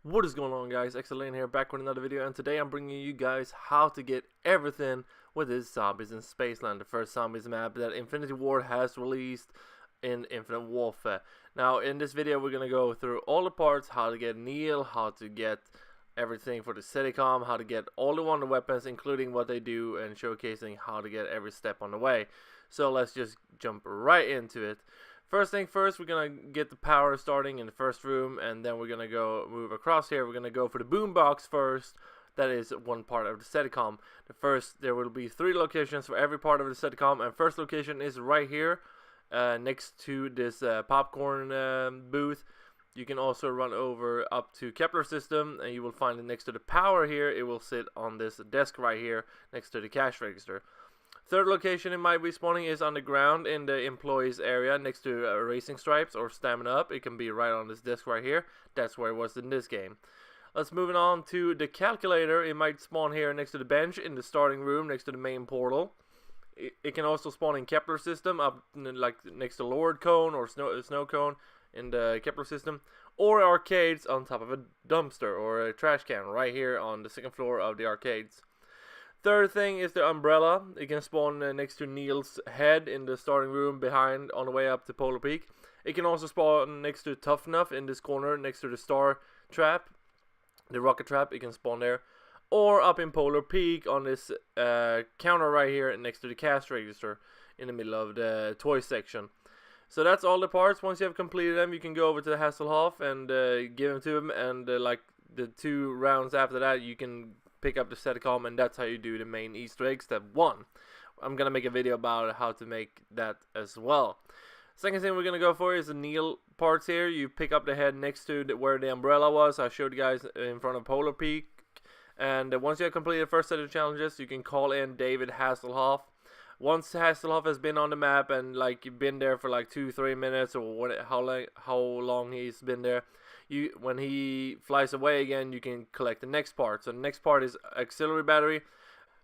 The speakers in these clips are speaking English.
What is going on, guys? X-Lane here, back with another video, and today I'm bringing you guys how to get everything with this Zombies in Spaceland, the first Zombies map that Infinity Ward has released in Infinite Warfare. Now, in this video, we're going to go through all the parts, how to get Neil, how to get everything for the SETICOM, how to get all the wonder weapons, including what they do, and showcasing how to get every step on the way. So let's just jump right into it. First thing first, we're going to get the power starting in the first room, and then we're going to go move across here. We're going to go for the boombox first. That is one part of the SETICOM. There will be 3 locations for every part of the SETICOM, and first location is right here, next to this popcorn booth. You can also run over up to Kepler system, and you will find it next to the power here. It will sit on this desk right here, next to the cash register. Third location it might be spawning is on the ground in the employees area next to racing stripes or stamina up. It can be right on this desk right here. That's where it was in this game. Let's move on to the calculator. It might spawn here next to the bench in the starting room next to the main portal. It can also spawn in Kepler system up like next to Lord Cone or Snow Cone in the Kepler system, or arcades on top of a dumpster or a trash can right here on the second floor of the arcades. Third thing is the umbrella. It can spawn next to Neil's head in the starting room behind on the way up to Polar Peak. It can also spawn next to Tough Enough in this corner next to the star trap, the rocket trap. It can spawn there, or up in Polar Peak on this counter right here next to the cash register in the middle of the toy section. So that's all the parts. Once you have completed them, you can go over to the Hasselhoff and give them to him, and like the 2 rounds after that, you can pick up the SETICOM, and that's how you do the main Easter egg step 1. I'm gonna make a video about how to make that as well. Second thing we're gonna go for is the Neil parts here. You pick up the head next to where the umbrella was. I showed you guys in front of Polar Peak, and once you have completed the first set of challenges, you can call in David Hasselhoff. Once Hasselhoff has been on the map and like you've been there for like 2-3 minutes or how long he's been there, when he flies away again, you can collect the next part. So the next part is auxiliary battery.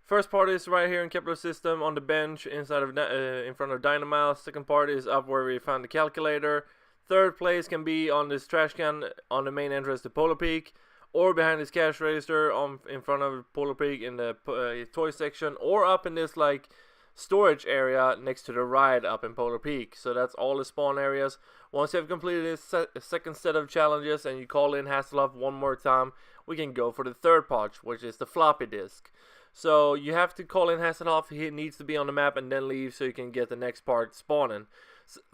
First part is right here in Kepler system on the bench inside of in front of Dino. Second part is up where we found the calculator. Third place can be on this trash can on the main entrance to Polar Peak, or behind this cash register in front of Polar Peak in the toy section, or up in this like storage area next to the ride up in Polar Peak. So that's all the spawn areas. Once you have completed this second set of challenges and you call in Hasselhoff one more time, we can go for the third part, which is the floppy disk. So you have to call in Hasselhoff. He needs to be on the map and then leave so you can get the next part spawning.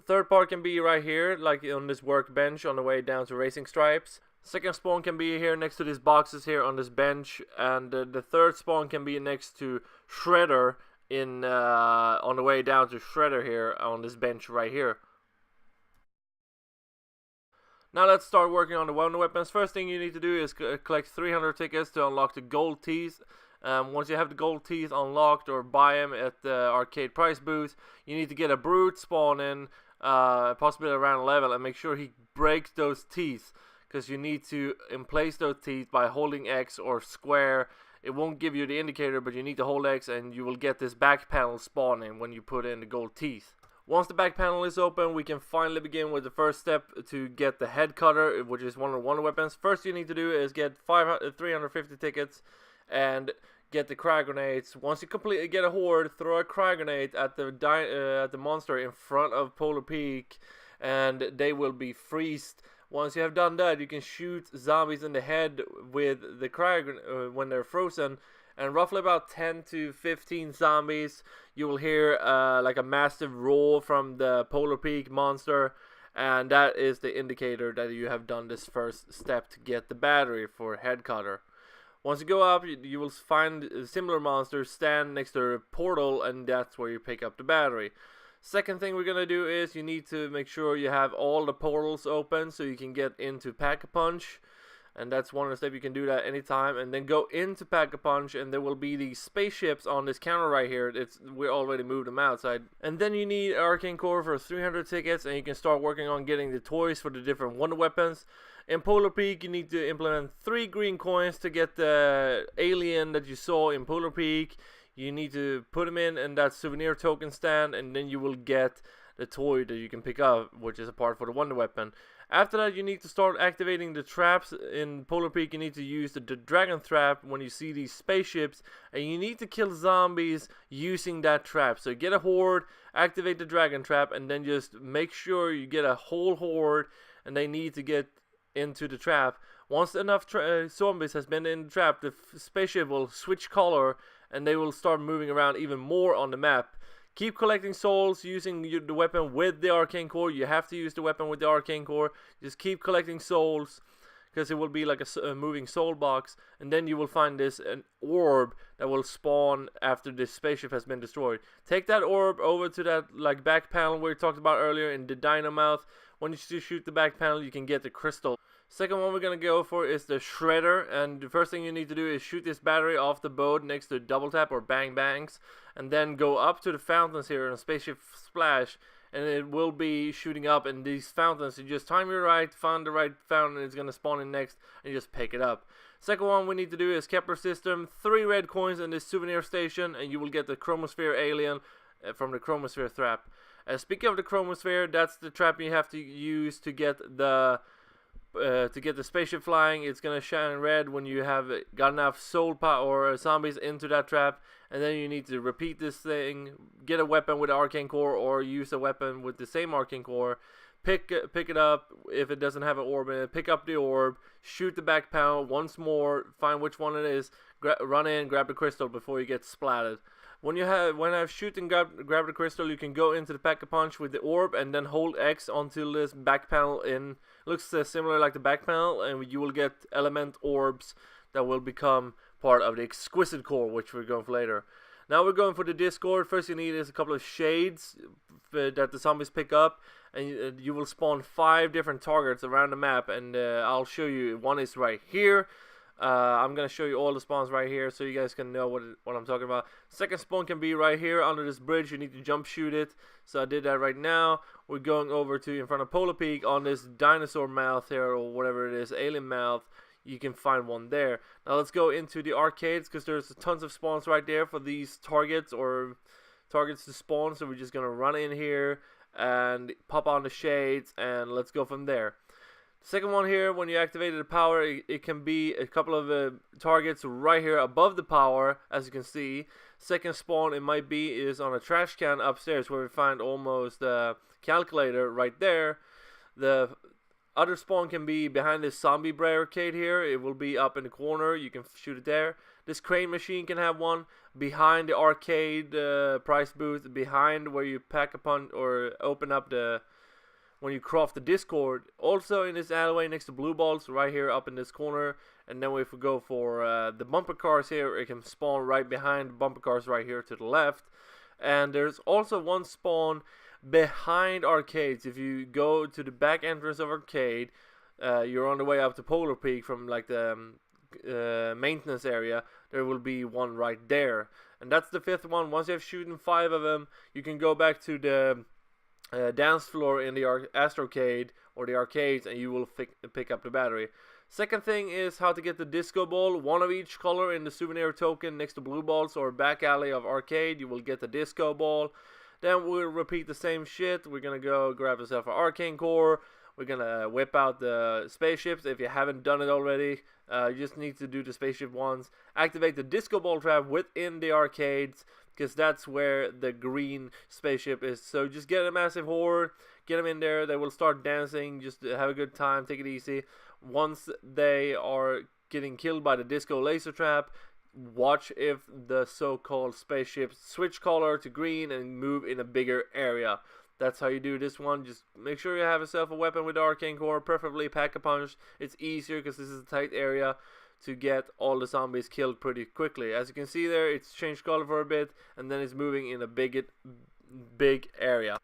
Third part can be right here, like on this workbench on the way down to Racing Stripes. Second spawn can be here next to these boxes here on this bench, and the third spawn can be next to Shredder on the way down to Shredder here on this bench right here. Now let's start working on the wonder weapons. First thing you need to do is collect 300 tickets to unlock the gold teeth. Once you have the gold teeth unlocked or buy them at the arcade price booth, you need to get a brute spawn in, possibly around level, and make sure he breaks those teeth, because you need to emplace those teeth by holding X or square. It won't give you the indicator, but you need to hold X and you will get this back panel spawning when you put in the gold teeth. Once the back panel is open, we can finally begin with the first step to get the HeadCutter, which is one of the wonder weapons. First you need to do is get 350 tickets and get the cry grenades. Once you completely get a horde, throw a cry grenade at the monster in front of Polar Peak, and they will be freezed. Once you have done that, you can shoot zombies in the head with the cry when they're frozen, and roughly about 10 to 15 zombies. You will hear like a massive roar from the Polar Peak monster, and that is the indicator that you have done this first step to get the battery for HeadCutter. Once you go up, you will find similar monsters stand next to the portal, and that's where you pick up the battery. Second thing we're going to do is you need to make sure you have all the portals open so you can get into Pack-a-Punch. And that's one of the steps. You can do that anytime. And then go into Pack-a-Punch, and there will be these spaceships on this counter right here. We already moved them outside. And then you need Arcane Core for 300 tickets, and you can start working on getting the toys for the different wonder weapons. In Polar Peak, you need to implement 3 green coins to get the alien that you saw in Polar Peak. You need to put them in that souvenir token stand, and then you will get the toy that you can pick up, which is a part for the wonder weapon. After that, you need to start activating the traps. In Polar Peak, you need to use the dragon trap when you see these spaceships, and you need to kill zombies using that trap. So get a horde, activate the dragon trap, and then just make sure you get a whole horde, and they need to get into the trap. Once enough zombies has been in the trap, the spaceship will switch color, and they will start moving around even more on the map. Keep collecting souls using the weapon with the arcane core. You have to use the weapon with the arcane core. Just keep collecting souls, because it will be like a moving soul box. And then you will find an orb that will spawn after this spaceship has been destroyed. Take that orb over to that like back panel we talked about earlier in the Dino mouth. When you shoot the back panel, you can get the crystal. Second one we're going to go for is the shredder, and the first thing you need to do is shoot this battery off the boat next to double tap or bang bangs, and then go up to the fountains here on Spaceship Splash, and it will be shooting up in these fountains. You just time it right, find the right fountain, it's going to spawn in next, and you just pick it up. Second one we need to do is Kepler system, 3 red coins in this souvenir station, and you will get the chromosphere alien from the chromosphere trap. Speaking of the chromosphere, that's the trap you have to use to get the spaceship flying. It's gonna shine red when you have got enough soul power or zombies into that trap, and then you need to repeat this thing, get a weapon with arcane core, or use a weapon with the same arcane core. Pick it up if it doesn't have an orb in it. Pick up the orb, shoot the back panel once more, find which one it is, run in, grab the crystal before you get splatted. When I've shoot and grab the crystal, you can go into the Pack-a-Punch with the orb and then hold X until this back panel looks similar like the back panel, and you will get element orbs that will become part of the X-quised core, which we're going for later. Now we're going for the Discord. First you need is a couple of shades that the zombies pick up, and you will spawn 5 different targets around the map, and I'll show you. One is right here. I'm going to show you all the spawns right here so you guys can know what I'm talking about. Second spawn can be right here under this bridge. You need to jump shoot it. So I did that right now. We're going over to in front of Polar Peak on this dinosaur mouth here, or whatever it is, alien mouth. You can find one there. Now let's go into the arcades, because there's tons of spawns right there for these targets or targets to spawn. So we're just going to run in here and pop on the shades, and let's go from there. Second one here, when you activated the power, it can be a couple of targets right here above the power, as you can see. Second spawn it might be is on a trash can upstairs, where we find almost a calculator right there. The other spawn can be behind this zombie barricade here. It will be up in the corner. You can shoot it there. This crane machine can have one behind the arcade price booth, behind where you pack a punch or open up the when you craft the Discord. Also in this alleyway next to blue balls right here up in this corner. And then if we go for the bumper cars here, it can spawn right behind the bumper cars right here to the left. And there's also one spawn behind arcades. If you go to the back entrance of arcade, you're on the way up to Polar Peak from like the maintenance area, there will be one right there. And that's the 5th one. Once you have shooting 5 of them, you can go back to the dance floor in the Astrocade or the arcades, and you will pick up the battery. Second thing is how to get the disco ball, one of each color in the souvenir token next to blue balls or back alley of arcade. You will get the disco ball. Then we'll repeat the same shit. We're gonna go grab yourself an arcane core. We're gonna whip out the spaceships. If you haven't done it already, you just need to do the spaceship ones. Activate the disco ball trap within the arcades, because that's where the green spaceship is. So just get a massive horde, get them in there. They will start dancing. Just have a good time. Take it easy. Once they are getting killed by the disco laser trap, watch if the so-called spaceships switch color to green and move in a bigger area. That's how you do this one. Just make sure you have yourself a weapon with the arcane core, preferably Pack-a-Punch. It's easier because this is a tight area to get all the zombies killed pretty quickly. As you can see there, it's changed color for a bit, and then it's moving in a big area.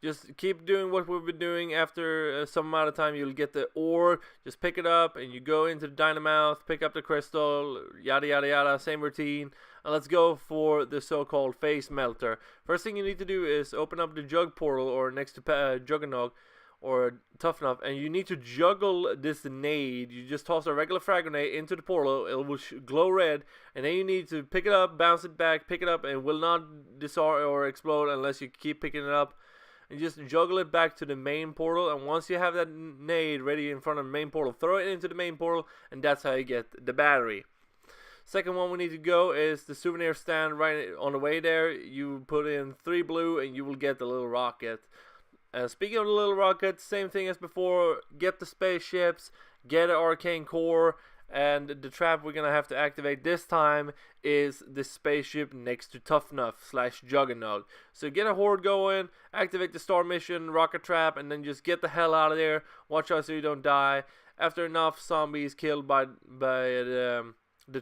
Just keep doing what we've been doing. After some amount of time, you'll get the ore. Just pick it up, and you go into the Dynamouth, pick up the crystal, yada yada yada, same routine. And let's go for the so-called Facemelter. First thing you need to do is open up the jug portal, or next to Juggernog, or Tough Enough, and you need to juggle this nade. You just toss a regular frag grenade into the portal. It will glow red, and then you need to pick it up, bounce it back, pick it up, and it will not disarm or explode unless you keep picking it up. and just juggle it back to the main portal. And once you have that nade ready in front of the main portal, throw it into the main portal, and that's how you get the battery. Second one we need to go is the souvenir stand. Right on the way there, you put in 3 blue and you will get the little rocket. Speaking of the little rocket, same thing as before. Get the spaceships, get an arcane core, and the trap we're gonna have to activate this time is the spaceship next to Tough Enough / Juggernaut. So get a horde going, activate the star mission, rocket trap, and then just get the hell out of there. Watch out so you don't die. After enough zombies killed by the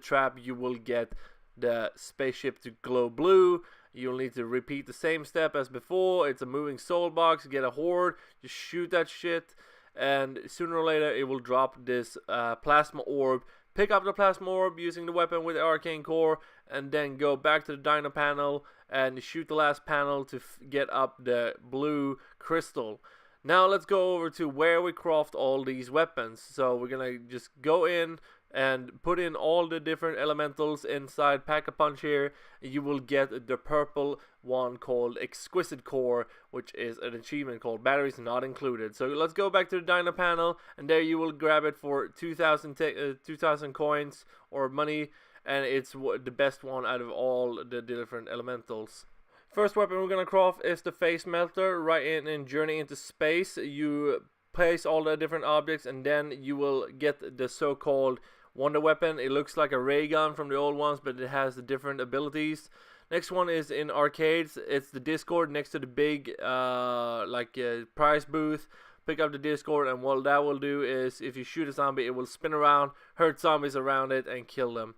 trap, you will get the spaceship to glow blue. You'll need to repeat the same step as before. It's a moving soul box. Get a horde, just shoot that shit, and sooner or later it will drop this plasma orb. Pick up the plasma orb using the weapon with the arcane core, and then go back to the Dino panel and shoot the last panel to get up the blue crystal. Now let's go over to where we craft all these weapons. So we're gonna just go in and put in all the different elementals inside Pack-a-Punch here. You will get the purple one called X-quised core, which is an achievement called Batteries Not Included. So let's go back to the Dino panel, and there you will grab it for 2,000 coins or money, and it's the best one out of all the different elementals. First weapon we're gonna craft is the Facemelter. Right in Journey into Space, you place all the different objects, and then you will get the so-called Wonderweapon. It looks like a ray gun from the old ones, but it has the different abilities. Next one is in arcades. It's the Discord next to the big prize booth. Pick up the Discord, and what that will do is if you shoot a zombie, it will spin around, hurt zombies around it, and kill them.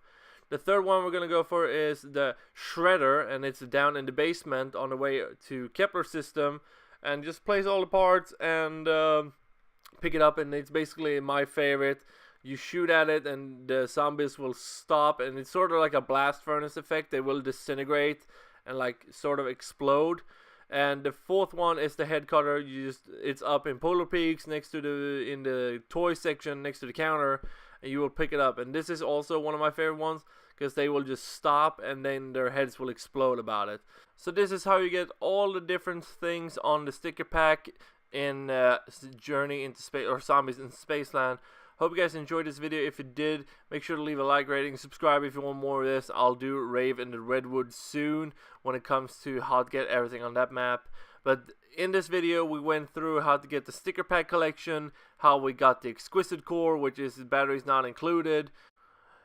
The third one we're going to go for is the Shredder, and it's down in the basement on the way to Kepler system. And just place all the parts and pick it up, and it's basically my favorite. You shoot at it and the zombies will stop, and it's sort of like a blast furnace effect. They will disintegrate and like sort of explode. And the fourth one is the HeadCutter. It's up in Polar Peaks next to in the toy section next to the counter, and you will pick it up. And this is also one of my favorite ones because they will just stop and then their heads will explode about it. So this is how you get all the different things on the sticker pack in Journey into Space, or Zombies in Spaceland. Hope you guys enjoyed this video. If you did, make sure to leave a like, rating, subscribe if you want more of this. I'll do Rave in the Redwood soon when it comes to how to get everything on that map. But in this video, we went through how to get the sticker pack collection, how we got the X-quised core, which is batteries not included.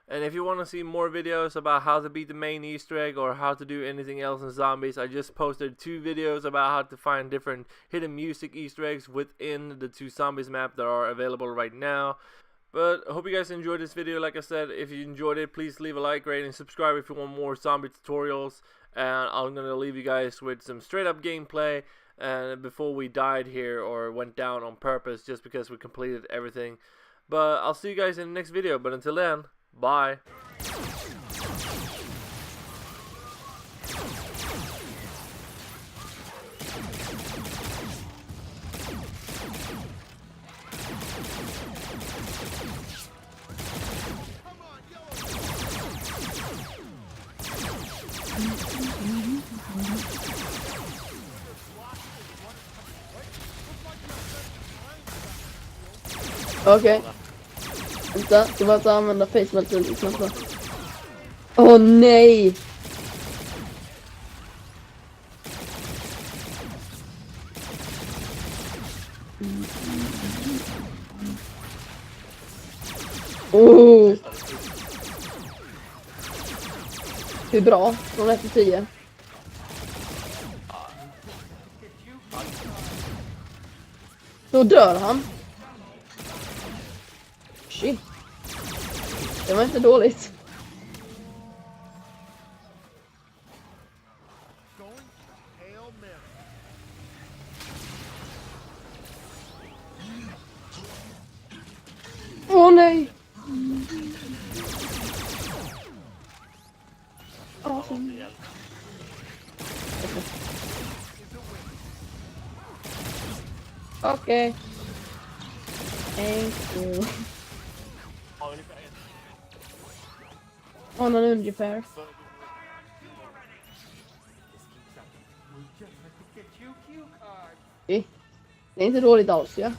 And if you want to see more videos about how to beat the main Easter egg or how to do anything else in Zombies, I just posted 2 videos about how to find different hidden music Easter eggs within the 2 Zombies map that are available right now. But I hope you guys enjoyed this video. Like I said, if you enjoyed it, please leave a like, rating, subscribe if you want more zombie tutorials. And I'm going to leave you guys with some straight up gameplay and before we died here or went down on purpose just because we completed everything. But I'll see you guys in the next video. But until then, bye. Okej. Vänta, ska bara ta använda Facemelter snabbt. Åh nej! Oh! Hur bra? Från 1 till 10. Då dör han. Shit. Det var inte dåligt. Åh nej. Awesome. Okej. Thank you. On ungefär. Det är inte dåligt alls, ja.